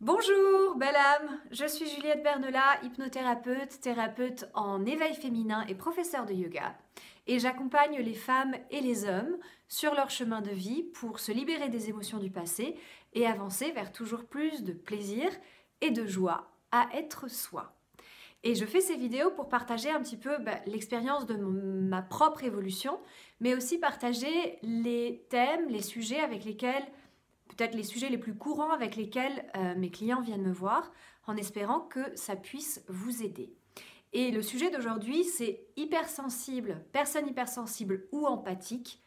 Bonjour, belle âme, je suis Juliette Bernelat, hypnothérapeute, thérapeute en éveil féminin et professeure de yoga. Et j'accompagne les femmes et les hommes sur leur chemin de vie pour se libérer des émotions du passé et avancer vers toujours plus de plaisir et de joie à être soi. Et je fais ces vidéos pour partager un petit peu l'expérience de ma propre évolution, mais aussi partager les thèmes, les sujets avec lesquels peut-être les sujets les plus courants avec lesquels mes clients viennent me voir, en espérant que ça puisse vous aider. Et le sujet d'aujourd'hui, c'est hypersensible, personne hypersensible ou empathique.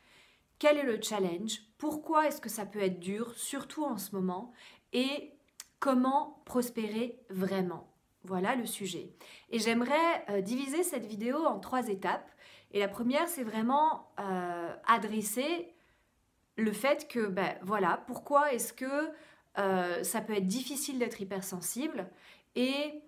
Quel est le challenge? Pourquoi est-ce que ça peut être dur, surtout en ce moment? Et comment prospérer vraiment? Voilà le sujet. Et j'aimerais diviser cette vidéo en 3 étapes. Et la première, c'est vraiment adresser le fait que, voilà, pourquoi est-ce que ça peut être difficile d'être hypersensible et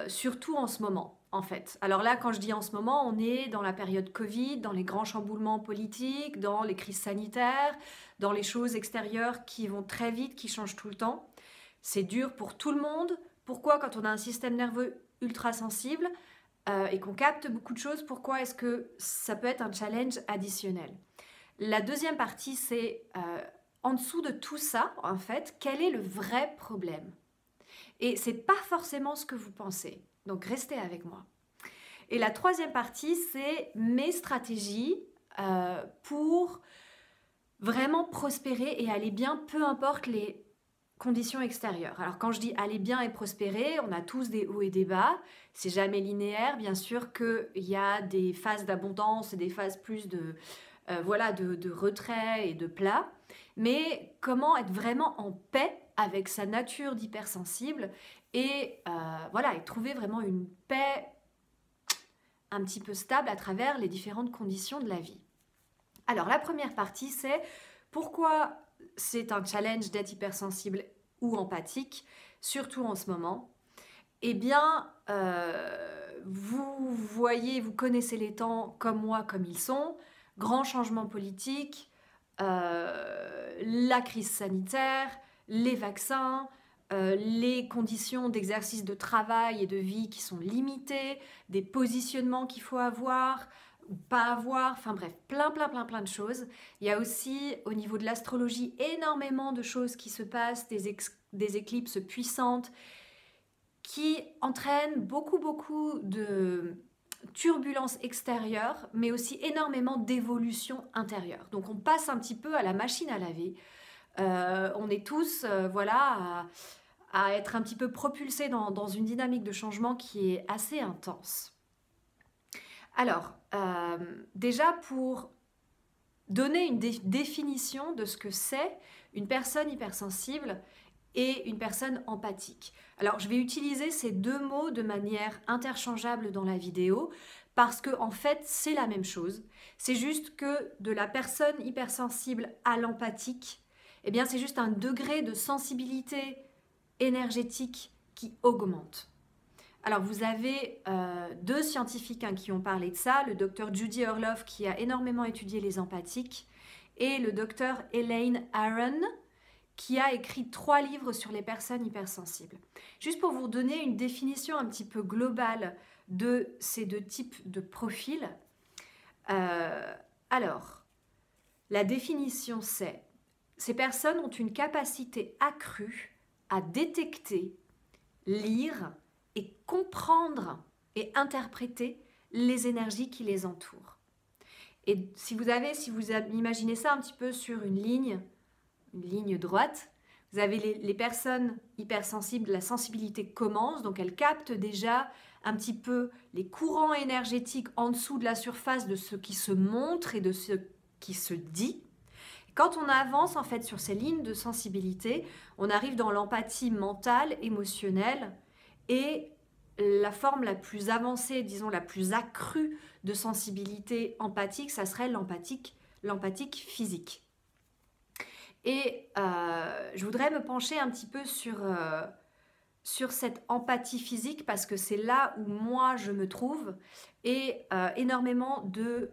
surtout en ce moment, en fait. Alors là, quand je dis en ce moment, on est dans la période Covid, dans les grands chamboulements politiques, dans les crises sanitaires, dans les choses extérieures qui vont très vite, qui changent tout le temps. C'est dur pour tout le monde. Pourquoi, quand on a un système nerveux ultra sensible et qu'on capte beaucoup de choses, pourquoi est-ce que ça peut être un challenge additionnel? La deuxième partie, c'est en dessous de tout ça, en fait, quel est le vrai problème? Et c'est pas forcément ce que vous pensez. Donc restez avec moi. Et la troisième partie, c'est mes stratégies pour vraiment prospérer et aller bien, peu importe les conditions extérieures. Alors quand je dis aller bien et prospérer, on a tous des hauts et des bas. C'est jamais linéaire. Bien sûr qu'il y a des phases d'abondance et des phases plus de retrait et de plat, mais comment être vraiment en paix avec sa nature d'hypersensible et et trouver vraiment une paix un petit peu stable à travers les différentes conditions de la vie. Alors la première partie, c'est pourquoi c'est un challenge d'être hypersensible ou empathique, surtout en ce moment. Eh bien, vous voyez, vous connaissez les temps comme moi, comme ils sont. Grands changements politiques, la crise sanitaire, les vaccins, les conditions d'exercice de travail et de vie qui sont limitées, des positionnements qu'il faut avoir ou pas avoir, enfin bref, plein de choses. Il y a aussi au niveau de l'astrologie énormément de choses qui se passent, des éclipses puissantes qui entraînent beaucoup de turbulences extérieures, mais aussi énormément d'évolution intérieure. Donc on passe un petit peu à la machine à laver. On est tous à être un petit peu propulsés dans une dynamique de changement qui est assez intense. Alors, déjà pour donner une définition de ce que c'est une personne hypersensible et une personne empathique. Alors, je vais utiliser ces deux mots de manière interchangeable dans la vidéo parce que, en fait, c'est la même chose. C'est juste que de la personne hypersensible à l'empathique, eh bien, c'est juste un degré de sensibilité énergétique qui augmente. Alors, vous avez deux scientifiques qui ont parlé de ça, le docteur Judy Orloff qui a énormément étudié les empathiques et le docteur Elaine Aron qui a écrit 3 livres sur les personnes hypersensibles. Juste pour vous donner une définition un petit peu globale de ces deux types de profils. Alors, la définition c'est: ces personnes ont une capacité accrue à détecter, lire et comprendre et interpréter les énergies qui les entourent. Et si vous imaginez ça un petit peu sur une ligne droite, vous avez les personnes hypersensibles, la sensibilité commence, donc elles captent déjà un petit peu les courants énergétiques en dessous de la surface de ce qui se montre et de ce qui se dit. Quand on avance en fait sur ces lignes de sensibilité, on arrive dans l'empathie mentale, émotionnelle, et la forme la plus avancée, disons la plus accrue de sensibilité empathique, ça serait l'empathique physique. Et je voudrais me pencher un petit peu sur cette empathie physique parce que c'est là où moi je me trouve et énormément de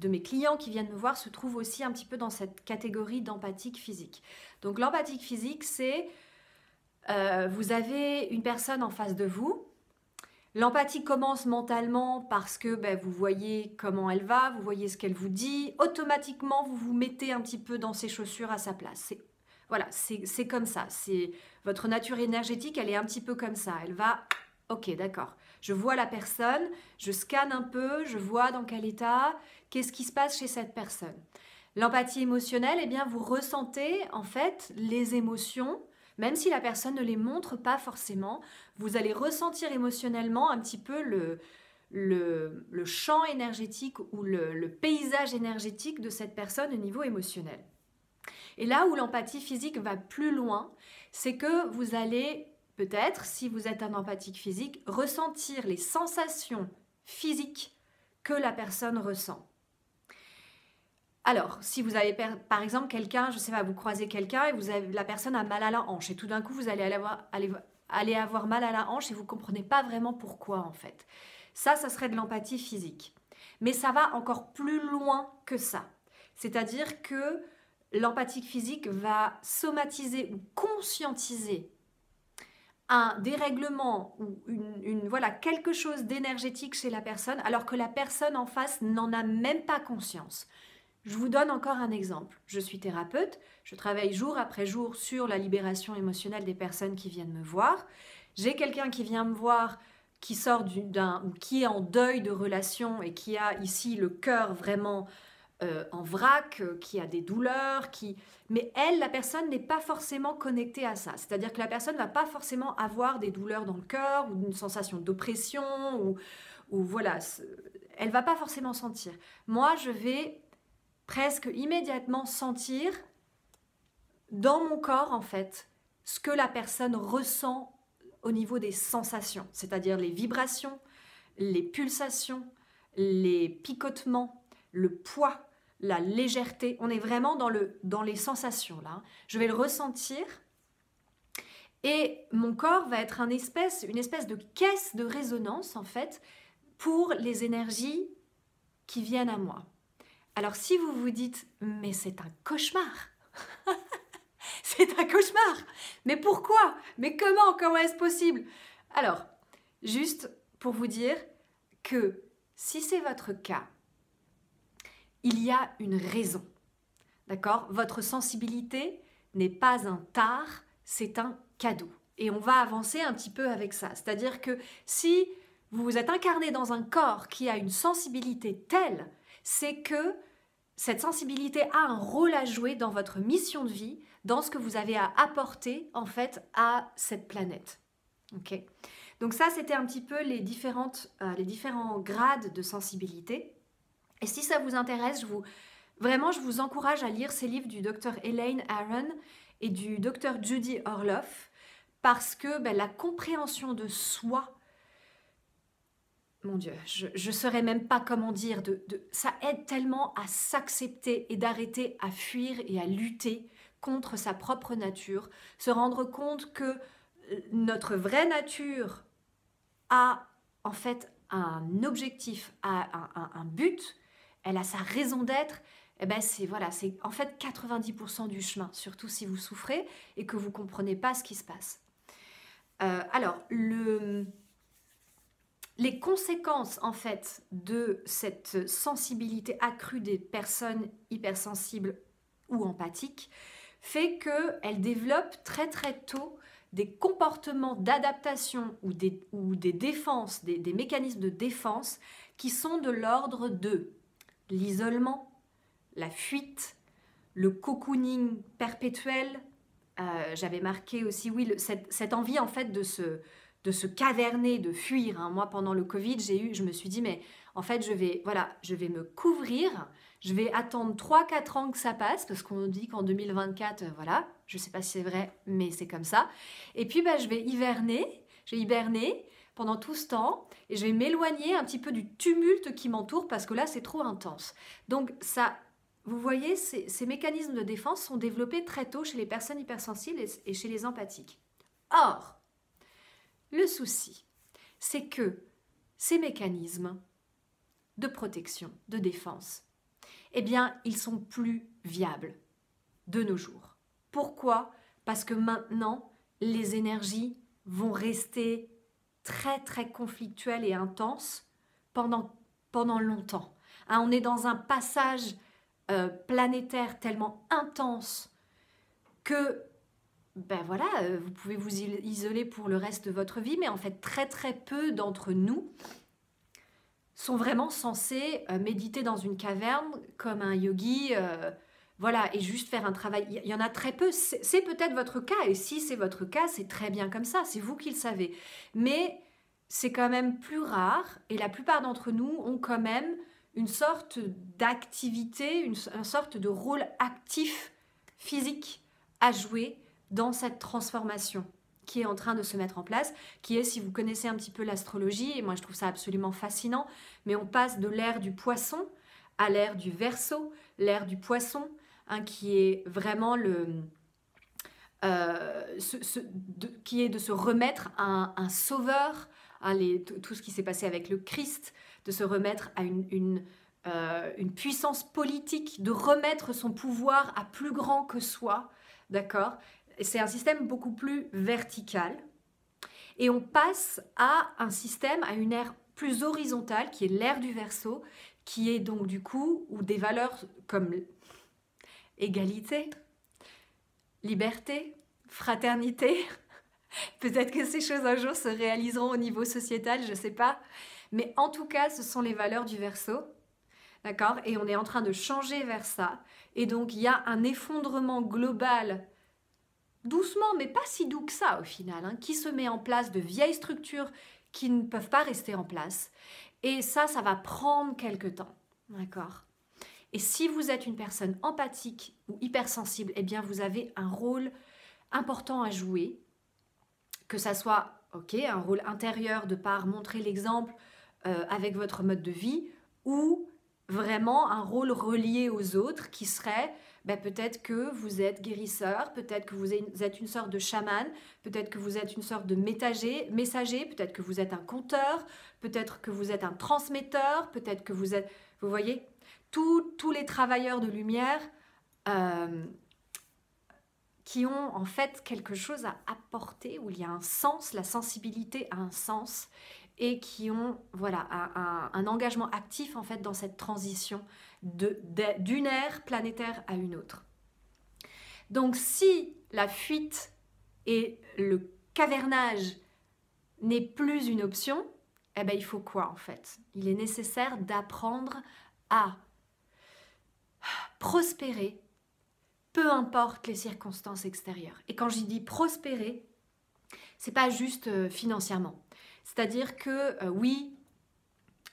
mes clients qui viennent me voir se trouvent aussi un petit peu dans cette catégorie d'empathique physique. Donc l'empathique physique, c'est Vous avez une personne en face de vous. L'empathie commence mentalement parce que vous voyez comment elle va, vous voyez ce qu'elle vous dit. Automatiquement, vous vous mettez un petit peu dans ses chaussures à sa place. Voilà, c'est comme ça. C'est votre nature énergétique, elle est un petit peu comme ça. Elle va, ok, d'accord. Je vois la personne, je scanne un peu, je vois dans quel état, qu'est-ce qui se passe chez cette personne. L'empathie émotionnelle, eh bien, vous ressentez en fait les émotions, même si la personne ne les montre pas forcément, vous allez ressentir émotionnellement un petit peu le champ énergétique ou le paysage énergétique de cette personne au niveau émotionnel. Et là où l'empathie physique va plus loin, c'est que vous allez peut-être, si vous êtes un empathique physique, ressentir les sensations physiques que la personne ressent. Alors, si vous avez par exemple quelqu'un, je sais pas, vous croisez quelqu'un et la personne a mal à la hanche et tout d'un coup vous allez aller avoir mal à la hanche et vous ne comprenez pas vraiment pourquoi en fait. Ça serait de l'empathie physique. Mais ça va encore plus loin que ça. C'est-à-dire que l'empathique physique va somatiser ou conscientiser un dérèglement ou voilà, quelque chose d'énergétique chez la personne alors que la personne en face n'en a même pas conscience. Je vous donne encore un exemple. Je suis thérapeute, je travaille jour après jour sur la libération émotionnelle des personnes qui viennent me voir. J'ai quelqu'un qui vient me voir qui sort ou qui est en deuil de relation et qui a ici le cœur vraiment en vrac, qui a des douleurs, mais elle, la personne n'est pas forcément connectée à ça. C'est-à-dire que la personne ne va pas forcément avoir des douleurs dans le cœur ou une sensation d'oppression ou voilà, elle ne va pas forcément sentir. Moi, je vais presque immédiatement sentir dans mon corps en fait ce que la personne ressent au niveau des sensations, c'est-à-dire les vibrations, les pulsations, les picotements, le poids, la légèreté. On est vraiment dans les sensations là. Je vais le ressentir et mon corps va être une espèce de caisse de résonance en fait pour les énergies qui viennent à moi. Alors si vous vous dites « mais c'est un cauchemar !» C'est un cauchemar. Mais pourquoi? Mais comment? Comment est-ce possible? Alors, juste pour vous dire que si c'est votre cas, il y a une raison. D'accord? Votre sensibilité n'est pas un tard, c'est un cadeau. Et on va avancer un petit peu avec ça. C'est-à-dire que si vous vous êtes incarné dans un corps qui a une sensibilité telle, c'est que cette sensibilité a un rôle à jouer dans votre mission de vie, dans ce que vous avez à apporter en fait à cette planète. Ok. Donc ça, c'était un petit peu les différents grades de sensibilité. Et si ça vous intéresse, je vous encourage à lire ces livres du Dr Elaine Aron et du Dr Judy Orloff, parce que la compréhension de soi, mon Dieu, je ne saurais même pas comment dire, ça aide tellement à s'accepter et d'arrêter à fuir et à lutter contre sa propre nature, se rendre compte que notre vraie nature a en fait un objectif, a un but, elle a sa raison d'être, et c'est en fait 90% du chemin, surtout si vous souffrez et que vous ne comprenez pas ce qui se passe. Alors, les conséquences en fait de cette sensibilité accrue des personnes hypersensibles ou empathiques fait qu'elles développent très très tôt des comportements d'adaptation ou des défenses, des mécanismes de défense qui sont de l'ordre de l'isolement, la fuite, le cocooning perpétuel. J'avais marqué aussi, oui, cette envie en fait de se caverner, de fuir. Hein. Moi, pendant le Covid, je me suis dit, mais en fait, je vais me couvrir, je vais attendre 3-4 ans que ça passe, parce qu'on dit qu'en 2024, voilà, je ne sais pas si c'est vrai, mais c'est comme ça. Et puis, je vais hiberner pendant tout ce temps, et je vais m'éloigner un petit peu du tumulte qui m'entoure, parce que là, c'est trop intense. Donc, ça, vous voyez, ces mécanismes de défense sont développés très tôt chez les personnes hypersensibles et chez les empathiques. Or, le souci, c'est que ces mécanismes de protection, de défense, eh bien, ils sont plus viables de nos jours. Pourquoi? Parce que maintenant, les énergies vont rester très très conflictuelles et intenses pendant longtemps. Hein, on est dans un passage planétaire tellement intense que ben voilà, vous pouvez vous isoler pour le reste de votre vie, mais en fait très très peu d'entre nous sont vraiment censés méditer dans une caverne comme un yogi, voilà, et juste faire un travail. Il y en a très peu. C'est peut-être votre cas, et si c'est votre cas, c'est très bien comme ça, c'est vous qui le savez. Mais c'est quand même plus rare, et la plupart d'entre nous ont quand même une sorte d'activité, une sorte de rôle actif physique à jouer dans cette transformation qui est en train de se mettre en place, qui est, si vous connaissez un petit peu l'astrologie, et moi je trouve ça absolument fascinant, mais on passe de l'ère du poisson à l'ère du Verseau, l'ère du poisson, hein, qui est vraiment qui est de se remettre à un sauveur, hein, tout ce qui s'est passé avec le Christ, de se remettre à une puissance politique, de remettre son pouvoir à plus grand que soi, d'accord? C'est un système beaucoup plus vertical. Et on passe à un système, à une ère plus horizontale, qui est l'ère du Verseau, qui est donc du coup, où des valeurs comme égalité, liberté, fraternité, peut-être que ces choses un jour se réaliseront au niveau sociétal, je ne sais pas. Mais en tout cas, ce sont les valeurs du Verseau, d'accord? Et on est en train de changer vers ça. Et donc, il y a un effondrement global, doucement, mais pas si doux que ça au final, hein, qui se met en place, de vieilles structures qui ne peuvent pas rester en place. Et ça va prendre quelque temps, d'accord? Et si vous êtes une personne empathique ou hypersensible, eh bien vous avez un rôle important à jouer, que ça soit un rôle intérieur de par montrer l'exemple avec votre mode de vie, ou vraiment un rôle relié aux autres qui serait peut-être que vous êtes guérisseur, peut-être que vous êtes une sorte de chaman, peut-être que vous êtes une sorte de messager, peut-être que vous êtes un conteur, peut-être que vous êtes un transmetteur, peut-être que vous êtes... Vous voyez, tous les travailleurs de lumière qui ont en fait quelque chose à apporter, où il y a un sens, la sensibilité a un sens, et qui ont voilà, un engagement actif en fait dans cette transition d'une ère planétaire à une autre. Donc si la fuite et le cavernage n'est plus une option, eh ben, il faut quoi en fait? Il est nécessaire d'apprendre à prospérer, peu importe les circonstances extérieures. Et quand j'y dis prospérer, c'est pas juste financièrement. C'est-à-dire que oui,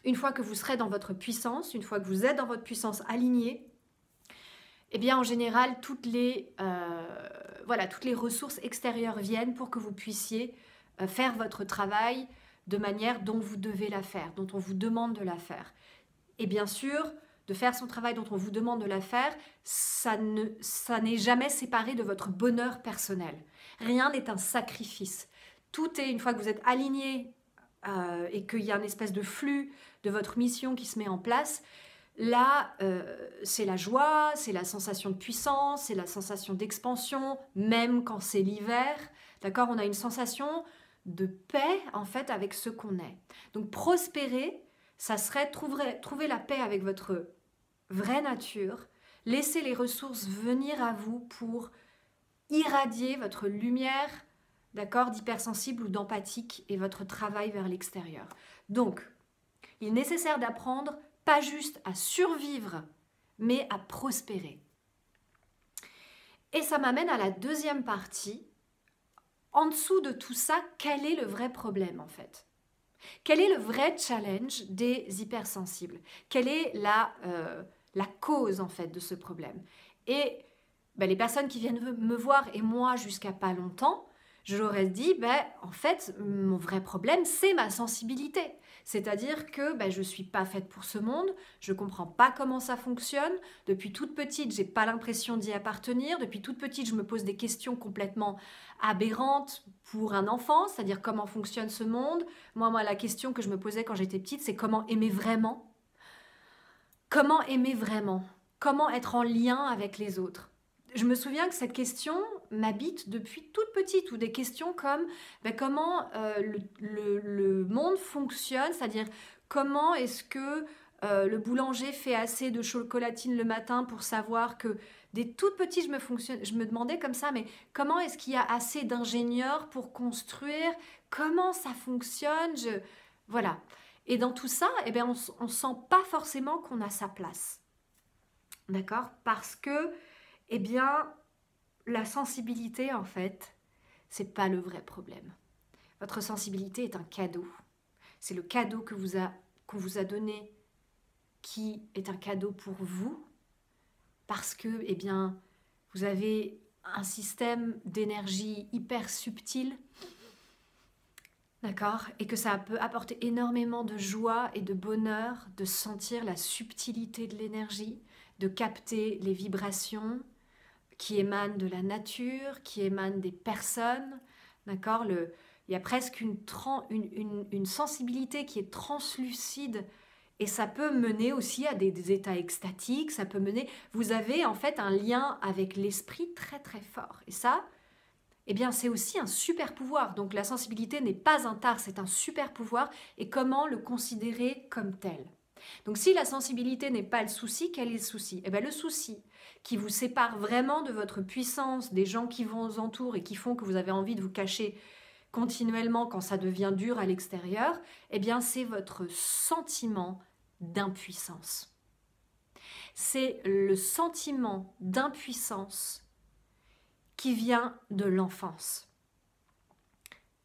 une fois que vous serez dans votre puissance, une fois que vous êtes dans votre puissance alignée, eh bien en général toutes les ressources extérieures viennent pour que vous puissiez faire votre travail de manière dont vous devez la faire, dont on vous demande de la faire. Et bien sûr, de faire son travail dont on vous demande de la faire, ça n'est jamais séparé de votre bonheur personnel. Rien n'est un sacrifice. Tout est, une fois que vous êtes aligné et qu'il y a une espèce de flux de votre mission qui se met en place, là, c'est la joie, c'est la sensation de puissance, c'est la sensation d'expansion, même quand c'est l'hiver. D'accord? On a une sensation de paix, en fait, avec ce qu'on est. Donc, prospérer, ça serait trouver la paix avec votre vraie nature, laisser les ressources venir à vous pour irradier votre lumière, d'accord, d'hypersensible ou d'empathique et votre travail vers l'extérieur. Donc, il est nécessaire d'apprendre pas juste à survivre, mais à prospérer. Et ça m'amène à la deuxième partie. En dessous de tout ça, quel est le vrai problème en fait? Quel est le vrai challenge des hypersensibles? Quelle est la cause en fait de ce problème? Et les personnes qui viennent me voir, et moi jusqu'à pas longtemps, je leur ai dit, en fait, mon vrai problème, c'est ma sensibilité. C'est-à-dire que je ne suis pas faite pour ce monde, je ne comprends pas comment ça fonctionne. Depuis toute petite, je n'ai pas l'impression d'y appartenir. Depuis toute petite, je me pose des questions complètement aberrantes pour un enfant, c'est-à-dire comment fonctionne ce monde. Moi, la question que je me posais quand j'étais petite, c'est comment aimer vraiment? Comment aimer vraiment? Comment être en lien avec les autres? Je me souviens que cette question, m'habitent depuis toute petite, ou des questions comme comment le monde fonctionne, c'est-à-dire comment est-ce que le boulanger fait assez de chocolatine le matin pour savoir que des toutes petites, je me demandais comme ça, mais comment est-ce qu'il y a assez d'ingénieurs pour construire, comment ça fonctionne, voilà. Et dans tout ça, eh bien, on ne sent pas forcément qu'on a sa place. D'accord? Parce que, eh bien, la sensibilité, en fait, c'est pas le vrai problème. Votre sensibilité est un cadeau. C'est le cadeau qu'on vous a donné qui est un cadeau pour vous parce que, eh bien, vous avez un système d'énergie hyper subtil, d'accord? Et que ça peut apporter énormément de joie et de bonheur de sentir la subtilité de l'énergie, de capter les vibrations qui émanent de la nature, qui émanent des personnes, d'accord? Il y a presque une sensibilité qui est translucide et ça peut mener aussi à des états extatiques, ça peut mener... Vous avez en fait un lien avec l'esprit très très fort. Et ça, eh bien c'est aussi un super pouvoir. Donc la sensibilité n'est pas un tard, c'est un super pouvoir. Et comment le considérer comme tel? Donc si la sensibilité n'est pas le souci, quel est le souci? Eh bien le souci qui vous sépare vraiment de votre puissance, des gens qui vous entourent et qui font que vous avez envie de vous cacher continuellement quand ça devient dur à l'extérieur, eh bien c'est votre sentiment d'impuissance. C'est le sentiment d'impuissance qui vient de l'enfance.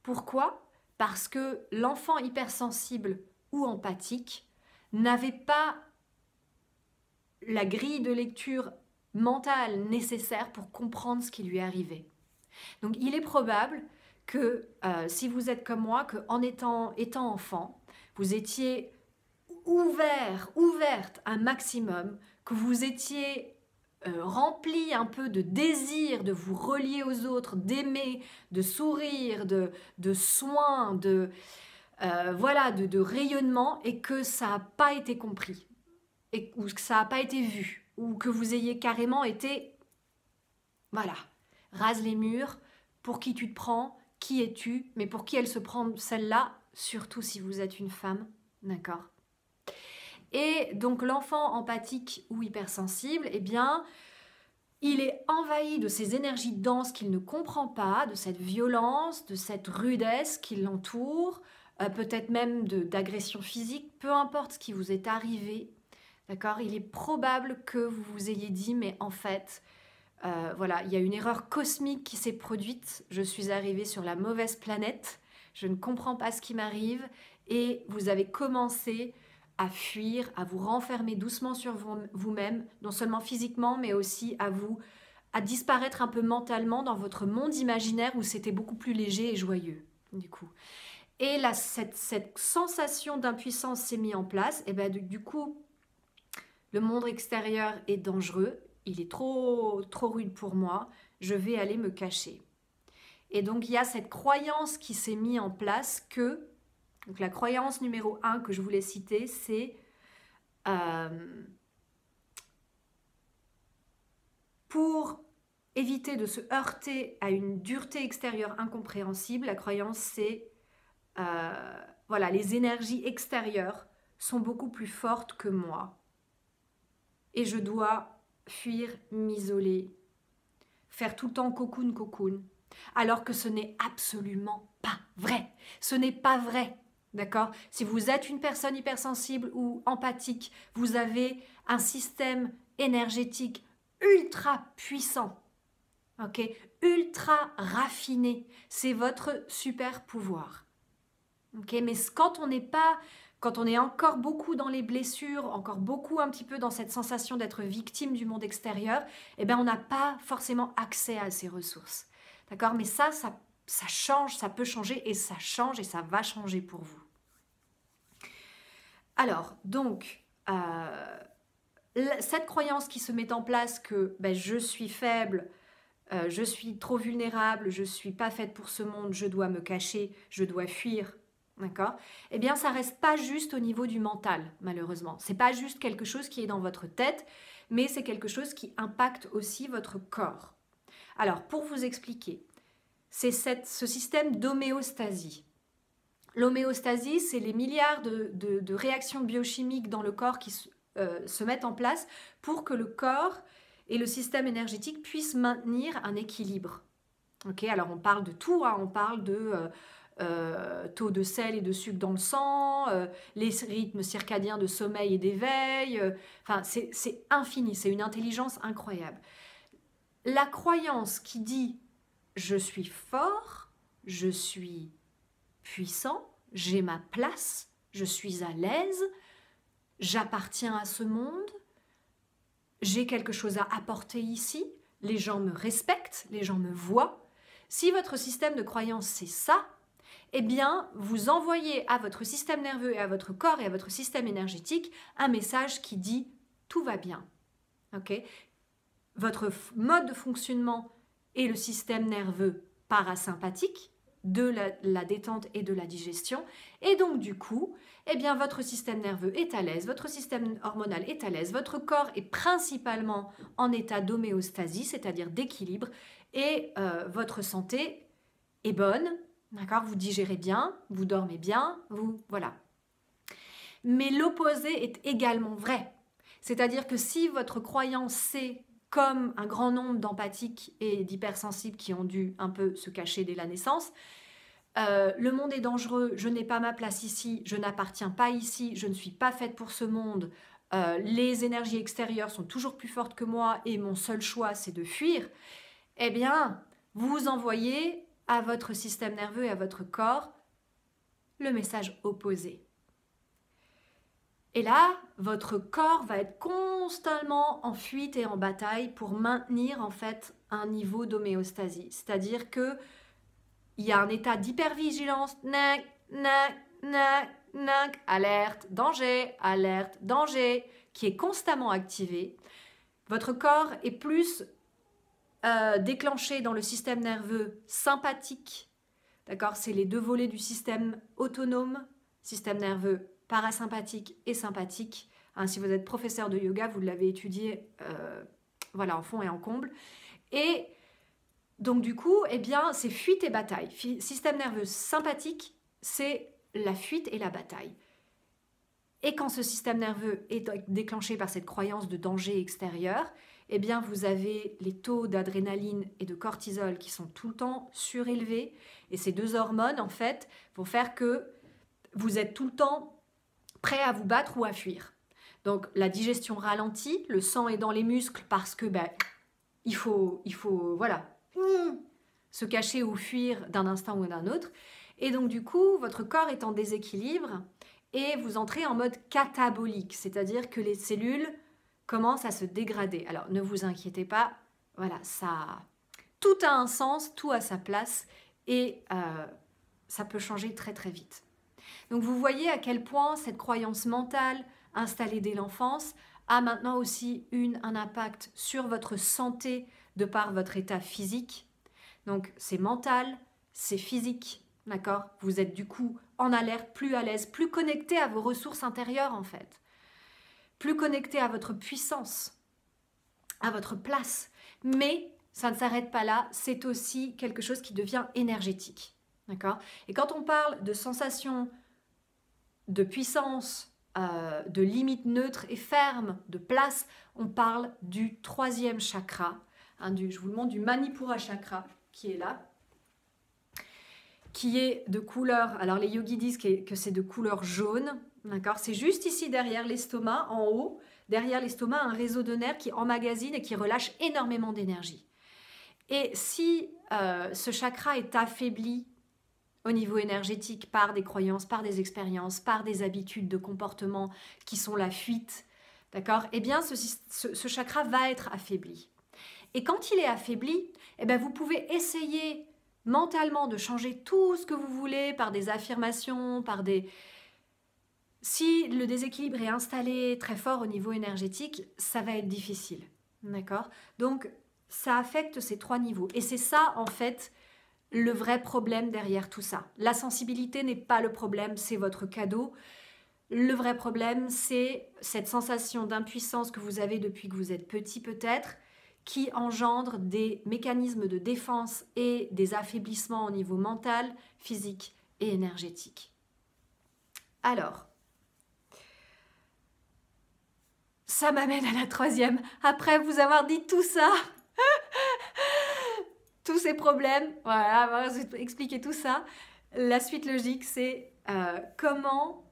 Pourquoi? Parce que l'enfant hypersensible ou empathique n'avait pas la grille de lecture mentale nécessaire pour comprendre ce qui lui arrivait. Donc il est probable que si vous êtes comme moi, qu'en étant enfant, vous étiez ouverte un maximum, que vous étiez rempli un peu de désir de vous relier aux autres, d'aimer, de sourire, de soins, de rayonnement, et que ça n'a pas été compris, ou que ça n'a pas été vu, ou que vous ayez carrément été, voilà, rase les murs, pour qui tu te prends, qui es-tu, mais pour qui elle se prend celle-là, surtout si vous êtes une femme, d'accord? Et donc l'enfant empathique ou hypersensible, eh bien, il est envahi de ces énergies denses qu'il ne comprend pas, de cette violence, de cette rudesse qui l'entoure, peut-être même d'agression physique, peu importe ce qui vous est arrivé, d'accord? Il est probable que vous vous ayez dit, mais en fait, voilà, il y a une erreur cosmique qui s'est produite, je suis arrivée sur la mauvaise planète, je ne comprends pas ce qui m'arrive, et vous avez commencé à fuir, à vous renfermer doucement sur vous-même, non seulement physiquement, mais aussi à disparaître un peu mentalement dans votre monde imaginaire où c'était beaucoup plus léger et joyeux, du coup. Et là, cette sensation d'impuissance s'est mise en place, et ben du coup, le monde extérieur est dangereux, il est trop rude pour moi, je vais aller me cacher. Et donc, il y a cette croyance qui s'est mise en place que, donc la croyance numéro 1 que je voulais citer, c'est pour éviter de se heurter à une dureté extérieure incompréhensible, la croyance c'est voilà, les énergies extérieures sont beaucoup plus fortes que moi et je dois fuir, m'isoler, faire tout le temps cocoon, alors que ce n'est absolument pas vrai. Ce n'est pas vrai. D'accord? Si vous êtes une personne hypersensible ou empathique, vous avez un système énergétique ultra puissant, ok? Ultra raffiné. C'est votre super pouvoir. Ok? Mais quand on est encore beaucoup dans les blessures, encore beaucoup un petit peu dans cette sensation d'être victime du monde extérieur, eh bien on n'a pas forcément accès à ces ressources. D'accord? Mais ça change, ça peut changer et ça change et ça va changer pour vous. Alors, donc, cette croyance qui se met en place que je suis faible, je suis trop vulnérable, je ne suis pas faite pour ce monde, je dois me cacher, je dois fuir, d'accord? Eh bien, ça ne reste pas juste au niveau du mental, malheureusement. Ce n'est pas juste quelque chose qui est dans votre tête, mais c'est quelque chose qui impacte aussi votre corps. Alors, pour vous expliquer, c'est ce système d'homéostasie. L'homéostasie, c'est les milliards de réactions biochimiques dans le corps qui se mettent en place pour que le corps et le système énergétique puissent maintenir un équilibre. Okay, alors on parle de tout, hein, on parle de taux de sel et de sucre dans le sang, les rythmes circadiens de sommeil et d'éveil, enfin c'est infini, c'est une intelligence incroyable. La croyance qui dit « je suis fort, je suis puissant, j'ai ma place, je suis à l'aise, j'appartiens à ce monde, j'ai quelque chose à apporter ici, les gens me respectent, les gens me voient ». Si votre système de croyance c'est ça, eh bien vous envoyez à votre système nerveux et à votre corps et à votre système énergétique un message qui dit « tout va bien ». Okay, votre mode de fonctionnement est le système nerveux parasympathique, de la détente et de la digestion. Et donc, du coup, eh bien, votre système nerveux est à l'aise, votre système hormonal est à l'aise, votre corps est principalement en état d'homéostasie, c'est-à-dire d'équilibre, et votre santé est bonne, d'accord ? Vous digérez bien, vous dormez bien, voilà. Mais l'opposé est également vrai. C'est-à-dire que si votre croyance c'est comme un grand nombre d'empathiques et d'hypersensibles qui ont dû un peu se cacher dès la naissance, le monde est dangereux, je n'ai pas ma place ici, je n'appartiens pas ici, je ne suis pas faite pour ce monde, les énergies extérieures sont toujours plus fortes que moi et mon seul choix c'est de fuir, eh bien, vous envoyez à votre système nerveux et à votre corps le message opposé. Et là, votre corps va être constamment en fuite et en bataille pour maintenir en fait un niveau d'homéostasie. C'est-à-dire que il y a un état d'hypervigilance, alerte, danger, qui est constamment activé. Votre corps est plus déclenché dans le système nerveux sympathique. D'accord ? C'est les deux volets du système autonome, système nerveux parasympathique et sympathique. Hein, si vous êtes professeur de yoga, vous l'avez étudié voilà, en fond et en comble. Et donc du coup, eh bien, c'est fuite et bataille. Système nerveux sympathique, c'est la fuite et la bataille. Et quand ce système nerveux est déclenché par cette croyance de danger extérieur, eh bien, vous avez les taux d'adrénaline et de cortisol qui sont tout le temps surélevés. Et ces deux hormones, en fait, vont faire que vous êtes tout le temps prêt à vous battre ou à fuir. Donc la digestion ralentit, le sang est dans les muscles parce que il faut voilà, se cacher ou fuir d'un instant ou d'un autre. Et donc du coup, votre corps est en déséquilibre et vous entrez en mode catabolique, c'est-à-dire que les cellules commencent à se dégrader. Alors ne vous inquiétez pas, voilà, tout a un sens, tout a sa place et ça peut changer très très vite. Donc vous voyez à quel point cette croyance mentale installée dès l'enfance a maintenant aussi un impact sur votre santé de par votre état physique. Donc c'est mental, c'est physique, d'accord ? Vous êtes du coup en alerte, plus à l'aise, plus connecté à vos ressources intérieures en fait, plus connecté à votre puissance, à votre place. Mais ça ne s'arrête pas là, c'est aussi quelque chose qui devient énergétique, d'accord ? Et quand on parle de sensation de puissance, de limite neutre et ferme, de place, on parle du troisième chakra, hein, je vous le montre, du Manipura chakra, qui est là, qui est de couleur, alors les yogis disent que c'est de couleur jaune, d'accord ? C'est juste ici derrière l'estomac, en haut, derrière l'estomac, un réseau de nerfs qui emmagasine et qui relâche énormément d'énergie. Et si ce chakra est affaibli au niveau énergétique par des croyances, par des expériences, par des habitudes de comportement qui sont la fuite, d'accord ? Eh bien, ce chakra va être affaibli. Et quand il est affaibli, eh bien, vous pouvez essayer mentalement de changer tout ce que vous voulez par des affirmations, Si le déséquilibre est installé très fort au niveau énergétique, ça va être difficile, d'accord ? Donc, ça affecte ces trois niveaux. Et c'est ça, en fait, le vrai problème derrière tout ça. La sensibilité n'est pas le problème, c'est votre cadeau. Le vrai problème, c'est cette sensation d'impuissance que vous avez depuis que vous êtes petit peut-être, qui engendre des mécanismes de défense et des affaiblissements au niveau mental, physique et énergétique. Alors, ça m'amène à la troisième. Après vous avoir dit tout ça, tous ces problèmes, voilà, avoir expliqué tout ça, la suite logique, c'est comment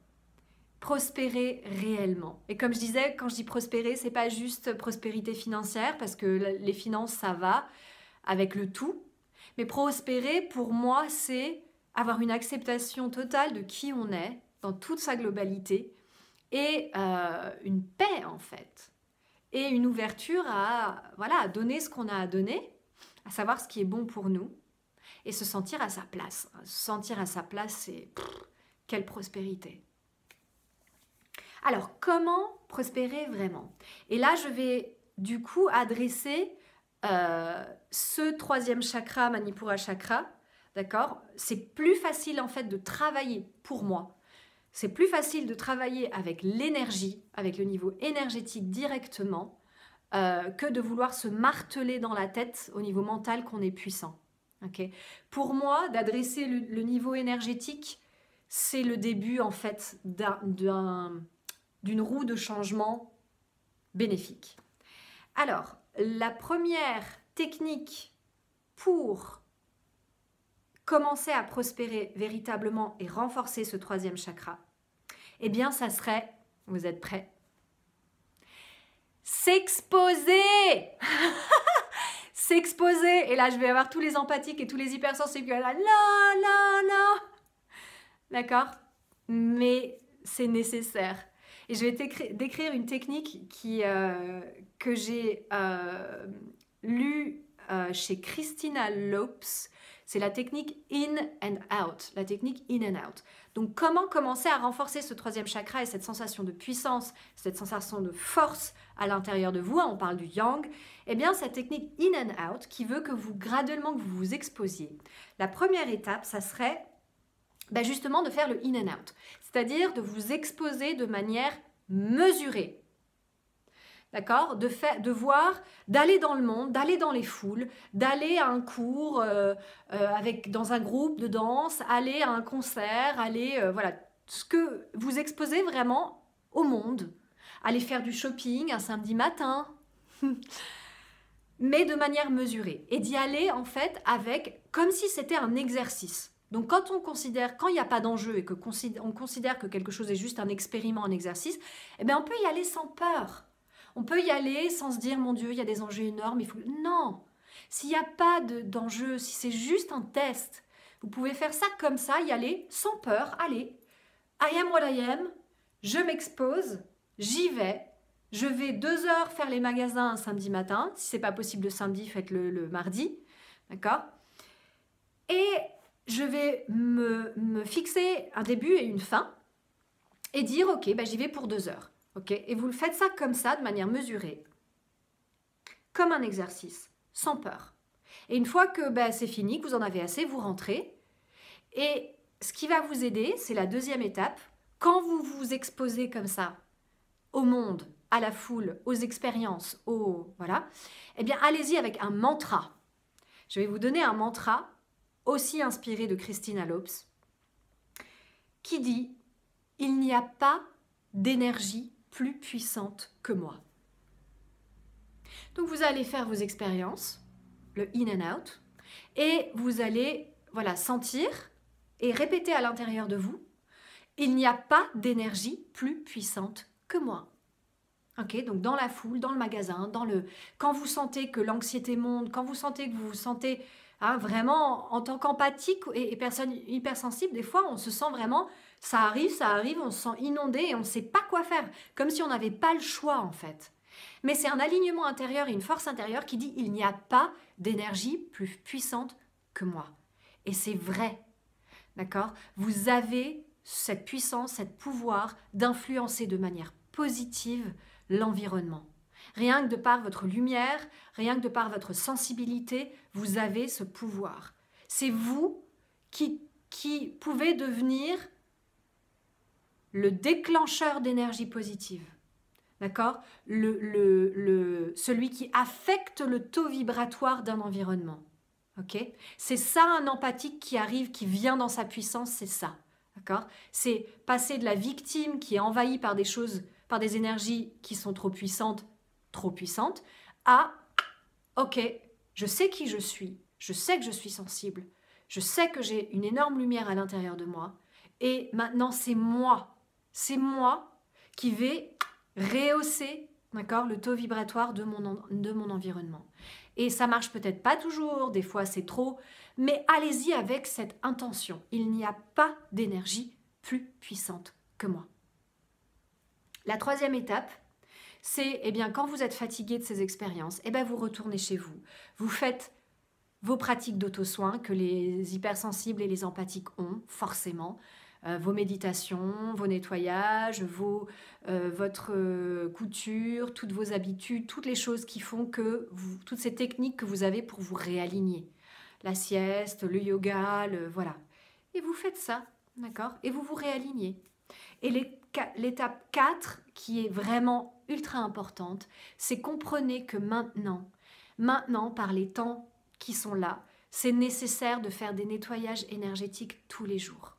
prospérer réellement. Et comme je disais, quand je dis prospérer, c'est pas juste prospérité financière, parce que les finances, ça va avec le tout. Mais prospérer, pour moi, c'est avoir une acceptation totale de qui on est, dans toute sa globalité, et une paix, en fait. Et une ouverture à, voilà, à donner ce qu'on a à donner, à savoir ce qui est bon pour nous, et se sentir à sa place. Se sentir à sa place, c'est... quelle prospérité! Alors, comment prospérer vraiment? Et là, je vais du coup adresser ce troisième chakra, Manipura chakra, d'accord? C'est plus facile en fait de travailler, pour moi, c'est plus facile de travailler avec l'énergie, avec le niveau énergétique directement, que de vouloir se marteler dans la tête au niveau mental qu'on est puissant. Okay? Pour moi, d'adresser le niveau énergétique, c'est le début en fait d'une roue de changement bénéfique. Alors, la première technique pour commencer à prospérer véritablement et renforcer ce troisième chakra, eh bien, ça serait, vous êtes prêts? S'exposer. S'exposer. Et là, je vais avoir tous les empathiques et tous les hypersensibles qui vont là, là. D'accord? Mais c'est nécessaire. Et je vais décrire une technique que j'ai lue chez Christina Lopes. C'est la technique in and out. La technique in and out. Donc, comment commencer à renforcer ce troisième chakra et cette sensation de puissance, cette sensation de force à l'intérieur de vous, on parle du yang, eh bien, cette technique in and out qui veut que vous, graduellement, que vous vous exposiez. La première étape, ça serait justement de faire le in and out, c'est-à-dire de vous exposer de manière mesurée. D'accord? De voir, d'aller dans le monde, d'aller dans les foules, d'aller à un cours dans un groupe de danse, aller à un concert, voilà, ce que vous exposez vraiment au monde. Aller faire du shopping un samedi matin, mais de manière mesurée. Et d'y aller en fait comme si c'était un exercice. Donc quand il n'y a pas d'enjeu et on considère que quelque chose est juste un expériment, un exercice, eh bien on peut y aller sans peur. On peut y aller sans se dire, mon Dieu, il y a des enjeux énormes. Non, s'il n'y a pas d'enjeu, si c'est juste un test, vous pouvez faire ça comme ça, y aller sans peur. Allez, I am what I am, je m'expose, j'y vais. Je vais 2 heures faire les magasins un samedi matin. Si ce n'est pas possible le samedi, faites-le le mardi. D'accord? Et je vais me fixer un début et une fin et dire, ok, j'y vais pour 2 heures. Okay, et vous le faites ça comme ça, de manière mesurée, comme un exercice, sans peur. Et une fois que c'est fini, que vous en avez assez, vous rentrez. Et ce qui va vous aider, c'est la deuxième étape. Quand vous vous exposez comme ça au monde, à la foule, aux expériences, voilà, eh bien, allez-y avec un mantra. Je vais vous donner un mantra aussi inspiré de Christina Lopes qui dit « Il n'y a pas d'énergie plus puissante que moi. » Donc vous allez faire vos expériences, le in and out, et vous allez sentir et répéter à l'intérieur de vous, il n'y a pas d'énergie plus puissante que moi. Ok, donc dans la foule, dans le magasin, quand vous sentez que l'anxiété monte, quand vous sentez que vous vous sentez vraiment en tant qu'empathique et personne hypersensible, des fois on se sent vraiment, ça arrive, on se sent inondé et on ne sait pas quoi faire, comme si on n'avait pas le choix en fait. Mais c'est un alignement intérieur et une force intérieure qui dit il n'y a pas d'énergie plus puissante que moi. Et c'est vrai, d'accord? Vous avez cette puissance, cette pouvoir d'influencer de manière positive l'environnement. Rien que de par votre lumière, rien que de par votre sensibilité, vous avez ce pouvoir. C'est vous qui pouvez devenir le déclencheur d'énergie positive. d'accord, celui qui affecte le taux vibratoire d'un environnement. Ok, c'est ça un empathique qui arrive, qui vient dans sa puissance, c'est ça. D'accord, c'est passer de la victime qui est envahie par des choses, par des énergies qui sont trop puissantes, à ok, je sais qui je suis, je sais que je suis sensible, je sais que j'ai une énorme lumière à l'intérieur de moi, et maintenant c'est moi qui vais rehausser, d'accord, le taux vibratoire de mon environnement. Et ça marche peut-être pas toujours, des fois c'est trop, mais allez-y avec cette intention. Il n'y a pas d'énergie plus puissante que moi. La troisième étape, c'est quand vous êtes fatigué de ces expériences, vous retournez chez vous. Vous faites vos pratiques d'auto-soin que les hypersensibles et les empathiques ont, forcément. Vos méditations, vos nettoyages, votre couture, toutes vos habitudes, toutes les choses qui font que toutes ces techniques que vous avez pour vous réaligner. La sieste, le yoga, voilà. Et vous faites ça, d'accord? Et vous vous réalignez. Et l'étape 4, qui est vraiment ultra importante, c'est comprenez que maintenant, par les temps qui sont là, c'est nécessaire de faire des nettoyages énergétiques tous les jours.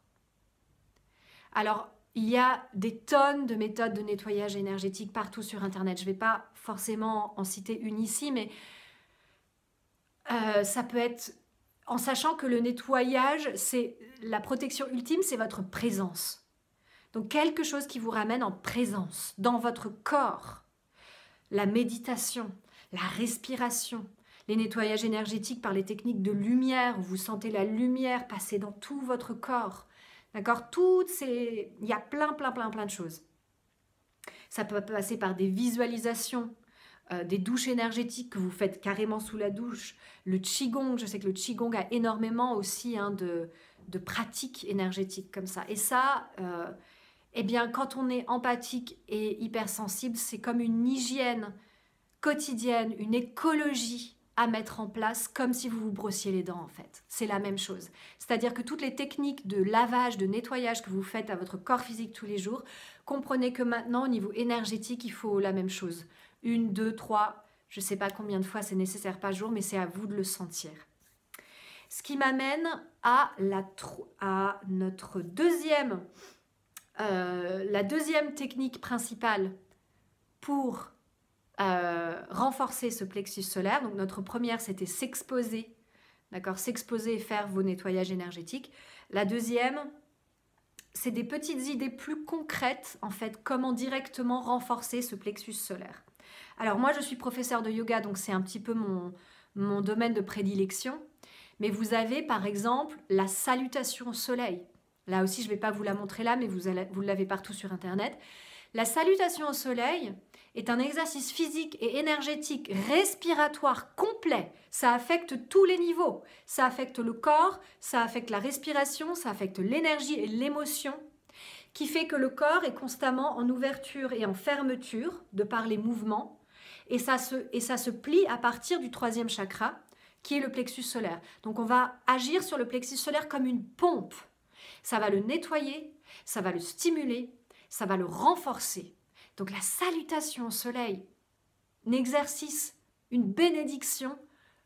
Alors, il y a des tonnes de méthodes de nettoyage énergétique partout sur Internet. Je ne vais pas forcément en citer une ici, mais ça peut être en sachant que le nettoyage, c'est la protection ultime, c'est votre présence. Donc quelque chose qui vous ramène en présence, dans votre corps. La méditation, la respiration, les nettoyages énergétiques par les techniques de lumière, où vous sentez la lumière passer dans tout votre corps. D'accord ? Il y a plein de choses. Ça peut passer par des visualisations, des douches énergétiques que vous faites carrément sous la douche. Le Qigong, je sais que le Qigong a énormément aussi de pratiques énergétiques comme ça. Et ça... quand on est empathique et hypersensible, c'est comme une hygiène quotidienne, une écologie à mettre en place, comme si vous vous brossiez les dents en fait. C'est la même chose. C'est-à-dire que toutes les techniques de lavage, de nettoyage que vous faites à votre corps physique tous les jours, comprenez que maintenant, au niveau énergétique, il faut la même chose. 1, 2, 3, je ne sais pas combien de fois c'est nécessaire par jour, mais c'est à vous de le sentir. Ce qui m'amène à notre la deuxième technique principale pour renforcer ce plexus solaire. Donc notre première, c'était s'exposer, d'accord, s'exposer et faire vos nettoyages énergétiques. La deuxième, c'est des petites idées plus concrètes, en fait, comment directement renforcer ce plexus solaire. Alors moi, je suis professeure de yoga, donc c'est un petit peu mon domaine de prédilection. Mais vous avez, par exemple, la salutation au soleil. Là aussi, je ne vais pas vous la montrer là, mais vous l'avez partout sur Internet. La salutation au soleil est un exercice physique et énergétique respiratoire complet. Ça affecte tous les niveaux. Ça affecte le corps, ça affecte la respiration, ça affecte l'énergie et l'émotion, qui fait que le corps est constamment en ouverture et en fermeture de par les mouvements. Et ça se plie à partir du 3e chakra, qui est le plexus solaire. Donc on va agir sur le plexus solaire comme une pompe. Ça va le nettoyer, ça va le stimuler, ça va le renforcer. Donc la salutation au soleil, un exercice, une bénédiction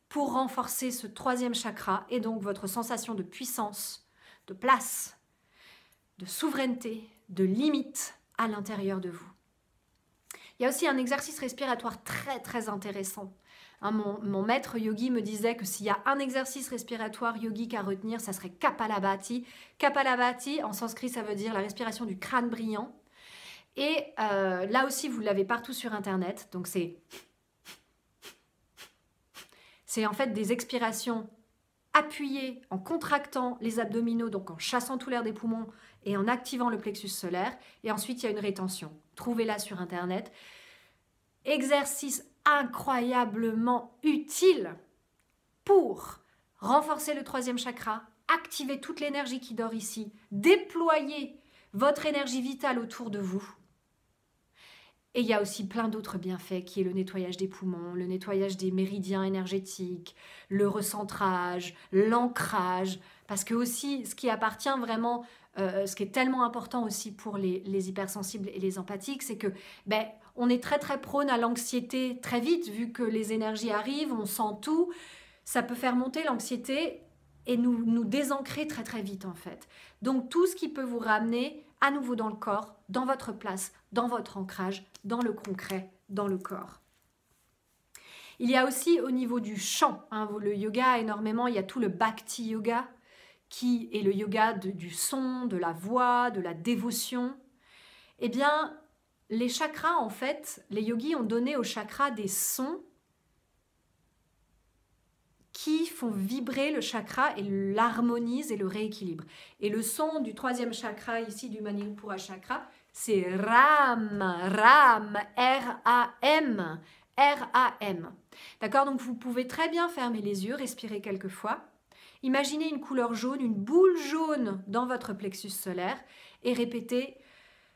pour renforcer ce 3e chakra et donc votre sensation de puissance, de place, de souveraineté, de limite à l'intérieur de vous. Il y a aussi un exercice respiratoire très intéressant. Mon maître yogi me disait que s'il y a un exercice respiratoire yogique à retenir, ça serait Kapalabhati. Kapalabhati, en sanskrit, ça veut dire la respiration du crâne brillant. Et là aussi, vous l'avez partout sur Internet. Donc c'est en fait des expirations appuyées en contractant les abdominaux, donc en chassant tout l'air des poumons et en activant le plexus solaire. Et ensuite, il y a une rétention. Trouvez-la sur Internet. Exercice incroyablement utile pour renforcer le 3e chakra, activer toute l'énergie qui dort ici, déployer votre énergie vitale autour de vous. Et il y a aussi plein d'autres bienfaits qui est le nettoyage des poumons, le nettoyage des méridiens énergétiques, le recentrage, l'ancrage, parce que aussi ce qui appartient vraiment, ce qui est tellement important aussi pour les hypersensibles et les empathiques, c'est que on est très très prône à l'anxiété très vite, vu que les énergies arrivent, on sent tout, ça peut faire monter l'anxiété et nous désancrer très très vite en fait. Donc tout ce qui peut vous ramener à nouveau dans le corps, dans votre place, dans votre ancrage, dans le concret, dans le corps. Il y a aussi au niveau du chant, hein, le yoga énormément, il y a tout le bhakti yoga qui est le yoga du son, de la voix, de la dévotion. Eh bien, les chakras en fait, les yogis ont donné aux chakras des sons qui font vibrer le chakra et l'harmonisent et le rééquilibrent. Et le son du troisième chakra ici, du Manipura chakra, c'est Ram, Ram, R-A-M, R-A-M. D'accord? Donc vous pouvez très bien fermer les yeux, respirer quelques fois. Imaginez une couleur jaune, une boule jaune dans votre plexus solaire et répétez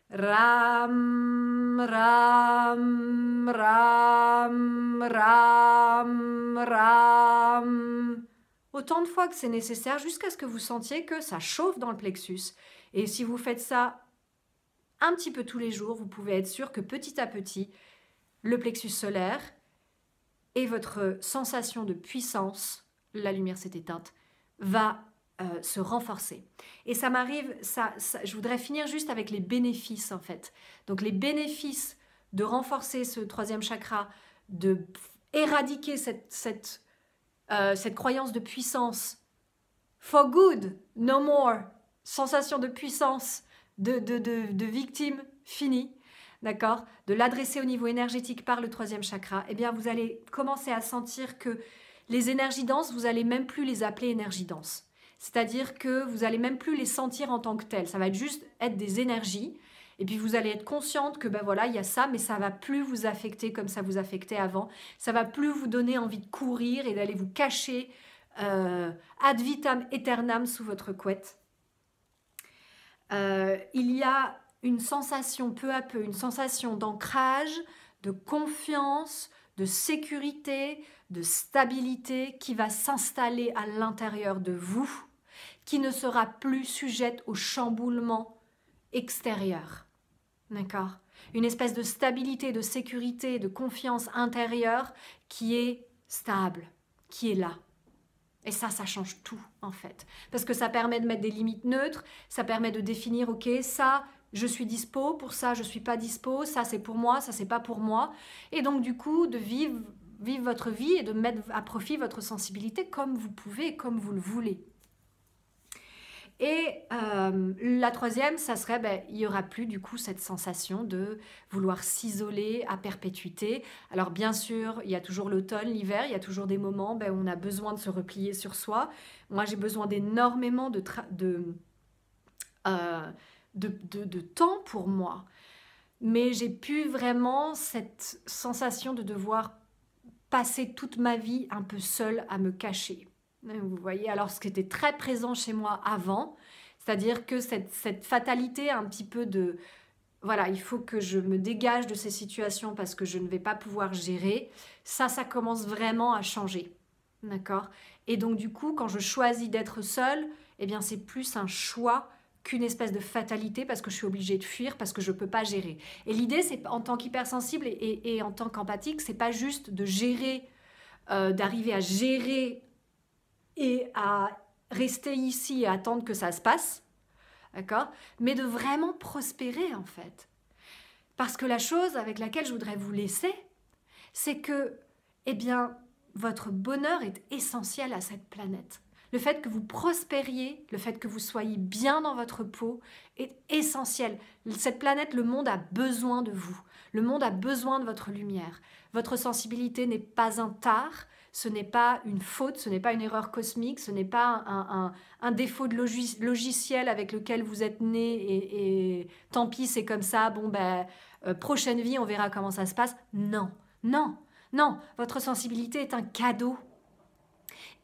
Ram, Ram, Ram, Ram, Ram. Autant de fois que c'est nécessaire jusqu'à ce que vous sentiez que ça chauffe dans le plexus. Et si vous faites ça un petit peu tous les jours, vous pouvez être sûr que petit à petit, le plexus solaire et votre sensation de puissance, la lumière s'est éteinte, va se renforcer. Et ça m'arrive, je voudrais finir juste avec les bénéfices en fait. Donc les bénéfices de renforcer ce troisième chakra, de éradiquer cette croyance de puissance, for good, no more, sensation de puissance, de victime finie, d'accord, de l'adresser au niveau énergétique par le troisième chakra, eh bien vous allez commencer à sentir que les énergies denses, vous allez même plus les appeler énergies denses. C'est-à-dire que vous allez même plus les sentir en tant que telles. Ça va juste être des énergies. Et puis vous allez être consciente que ben voilà, il y a ça, mais ça va plus vous affecter comme ça vous affectait avant. Ça va plus vous donner envie de courir et d'aller vous cacher ad vitam aeternam sous votre couette. Il y a une sensation peu à peu, une sensation d'ancrage, de confiance, de sécurité, de stabilité qui va s'installer à l'intérieur de vous, qui ne sera plus sujette au chamboulement extérieur. D'accord? Une espèce de stabilité, de sécurité, de confiance intérieure qui est stable, qui est là. Et ça change tout en fait. Parce que ça permet de mettre des limites neutres, ça permet de définir, ok, ça, je suis dispo, pour ça, je suis pas dispo, ça c'est pour moi, ça c'est pas pour moi. Et donc du coup, de vivre votre vie et de mettre à profit votre sensibilité comme vous pouvez, comme vous le voulez. Et la troisième, ça serait, il n'y aura plus du coup cette sensation de vouloir s'isoler à perpétuité. Alors bien sûr, il y a toujours l'automne, l'hiver, il y a toujours des moments où on a besoin de se replier sur soi. Moi, j'ai besoin d'énormément de temps pour moi. Mais j'ai plus vraiment cette sensation de devoir passer toute ma vie un peu seule à me cacher. Vous voyez, alors ce qui était très présent chez moi avant, c'est-à-dire que cette fatalité un petit peu de, voilà, il faut que je me dégage de ces situations parce que je ne vais pas pouvoir gérer, ça commence vraiment à changer, d'accord? Et donc du coup, quand je choisis d'être seule, eh bien c'est plus un choix qu'une espèce de fatalité parce que je suis obligée de fuir, parce que je ne peux pas gérer. Et l'idée, c'est en tant qu'hypersensible et en tant qu'empathique, c'est pas juste de gérer, d'arriver à gérer et à rester ici et attendre que ça se passe, d'accord? Mais de vraiment prospérer en fait. Parce que la chose avec laquelle je voudrais vous laisser, c'est que, eh bien, votre bonheur est essentiel à cette planète. Le fait que vous prospériez, le fait que vous soyez bien dans votre peau est essentiel. Cette planète, le monde a besoin de vous. Le monde a besoin de votre lumière. Votre sensibilité n'est pas un tard, ce n'est pas une faute, ce n'est pas une erreur cosmique, ce n'est pas un défaut de logiciel avec lequel vous êtes né et tant pis, c'est comme ça, prochaine vie, on verra comment ça se passe. Non, non, non, votre sensibilité est un cadeau.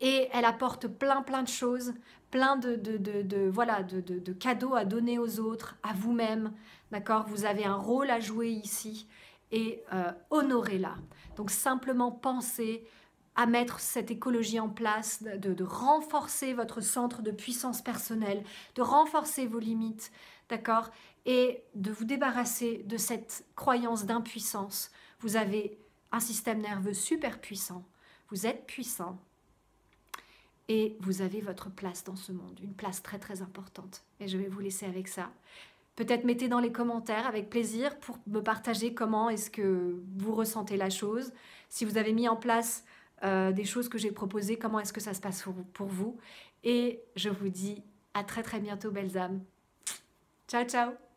Et elle apporte plein de choses, plein de cadeaux à donner aux autres, à vous-même, d'accord? Vous avez un rôle à jouer ici et honorez-la. Donc simplement pensez à mettre cette écologie en place, de renforcer votre centre de puissance personnelle, de renforcer vos limites, d'accord? Et de vous débarrasser de cette croyance d'impuissance. Vous avez un système nerveux super puissant, vous êtes puissant et vous avez votre place dans ce monde, une place très très importante. Et je vais vous laisser avec ça. Peut-être mettez dans les commentaires avec plaisir pour me partager comment est-ce que vous ressentez la chose. Si vous avez mis en place des choses que j'ai proposées, comment est-ce que ça se passe pour vous. Et je vous dis à très très bientôt, belles âmes. Ciao, ciao!